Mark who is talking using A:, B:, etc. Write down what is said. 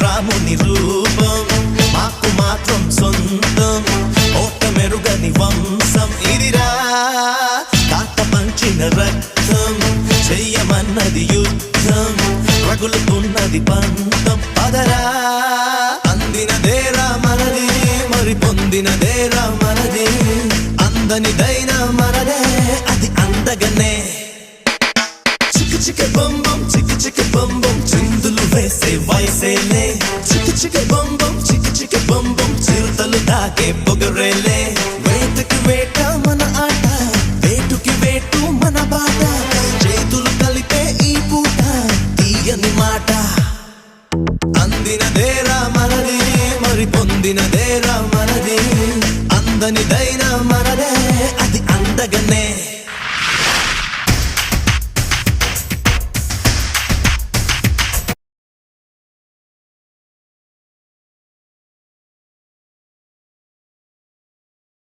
A: రాముని రూపం మాకు మాత్రం సొంతం ఓట మెరుగని వంశం ఇదిరా తాత పంచిన రక్తం చెయ్యమన్నది యుద్ధం రగులుతున్నది పంతం పదరా అందినదేరా మనది మరి పొందినదేరా మనది అందనిదైనా మనదే అది అందగనే చిక్కు చిక్కు బొంబం చిక్కు చిక్కు బొంబం చిందులు వేసే వయసేలే చిక్కు చిక్కు బొంబం చిక్కు చిక్కు బొంబం చిరుతలు దాకే పొగరేలే వేటకి వేట మన ఆట వేటుకి వేటు మన బాట చేతులు కలిపే ఈ పూట తీయని మాట అందినదేరా మనది మరి పొందినదేరా మనది అందనిదైన